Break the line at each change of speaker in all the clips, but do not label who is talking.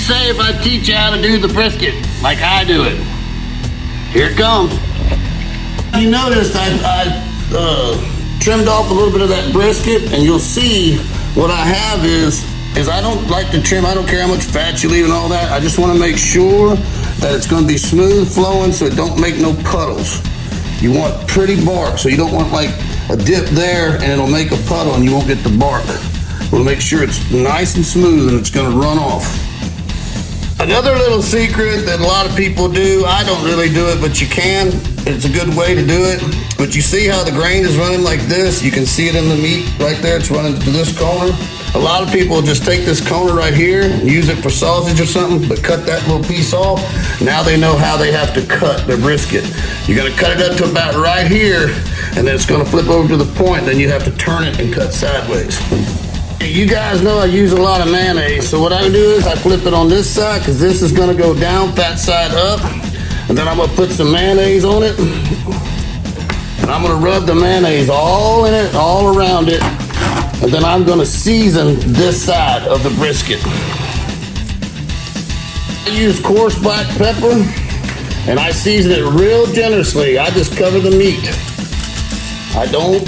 say if I teach you how to do the brisket like I do it? Here it comes. You noticed I trimmed off a little bit of that brisket, and you'll see what I have is I don't like to trim. I don't care how much fat you leave and all that. I just want to make sure that it's going to be smooth flowing so it don't make no puddles. You want pretty bark, so you don't want like a dip there and it'll make a puddle and you won't get the bark. We'll make sure it's nice and smooth and it's going to run off. Another little secret that a lot of people do, I don't really do it, but you can. It's a good way to do it. But you see how the grain is running like this? You can see it in the meat right there. It's running to this corner. A lot of people just take this corner right here and use it for sausage or something, but cut that little piece off. Now they know how they have to cut their brisket. You're gonna cut it up to about right here, and then it's gonna flip over to the point, then you have to turn it and cut sideways. You guys know I use a lot of mayonnaise, so what I do is I flip it on this side, because this is gonna go down, fat side up, and then I'm gonna put some mayonnaise on it, and I'm gonna rub the mayonnaise all in it, all around it, and then I'm gonna season this side of the brisket. I use coarse black pepper, and I season it real generously. I just cover the meat. I don't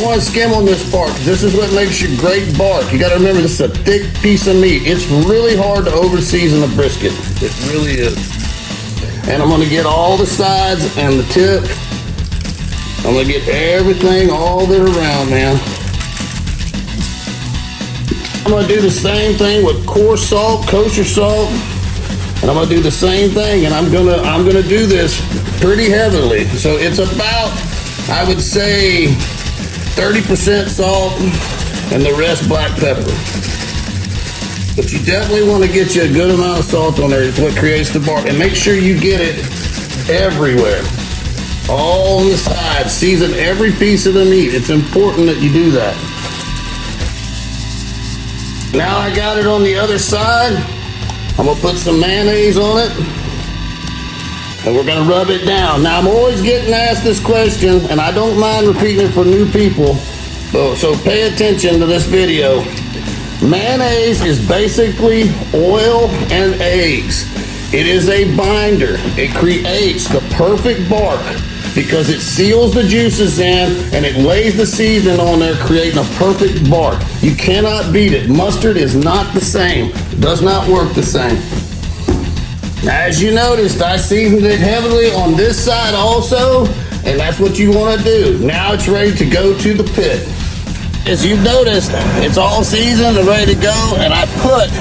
want to skim on this part. This is what makes your great bark. You gotta remember, this is a thick piece of meat. It's really hard to over season a brisket. It really is. And I'm gonna get all the sides and the tip. I'm gonna get everything all the way around, man. I'm gonna do the same thing with coarse salt, kosher salt, and I'm gonna do the same thing, and I'm gonna do this pretty heavily. So it's about, I would say, 30% salt and the rest black pepper. But you definitely want to get you a good amount of salt on there. It's what creates the bark. And make sure you get it everywhere. All on the sides. Season every piece of the meat. It's important that you do that. Now I got it on the other side. I'm gonna put some mayonnaise on it, and we're gonna rub it down. Now I'm always getting asked this question, and I don't mind repeating it for new people, so pay attention to this video. Mayonnaise is basically oil and eggs. It is a binder. It creates the perfect bark because it seals the juices in and it lays the seasoning on there, creating a perfect bark. You cannot beat it. Mustard is not the same. Does not work the same. As you noticed, I seasoned it heavily on this side also, and that's what you want to do. Now it's ready to go to the pit. As you've noticed, it's all seasoned and ready to go, and I put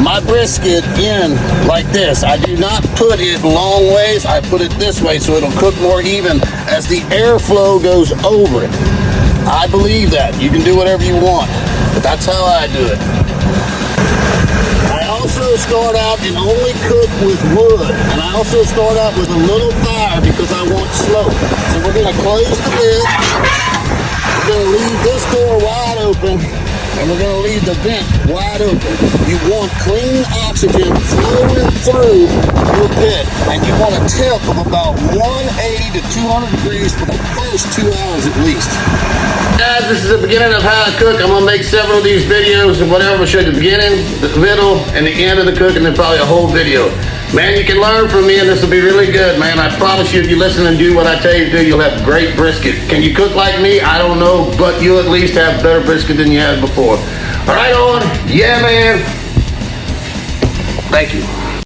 my brisket in like this. I do not put it long ways. I put it this way so it'll cook more even as the airflow goes over it. I believe that. You can do whatever you want, but that's how I do it. I also start out and only cook with wood, and I also start out with a little fire because I want smoke. So we're gonna close the lid. We're gonna leave this door wide open, and we're gonna leave the vent wide open. You want clean oxygen flowing through your pit, and you want a temp of about 180 to 200 degrees for the first 2 hours at least. Guys, this is the beginning of how I cook. I'm gonna make several of these videos, and whatever, I'm gonna show you the beginning, the middle, and the end of the cook, and then probably a whole video. Man, you can learn from me, and this will be really good, man. I promise you, if you listen and do what I tell you to do, you'll have great brisket. Can you cook like me? I don't know, but you'll at least have better brisket than you had before. All right, on. Yeah, man. Thank you.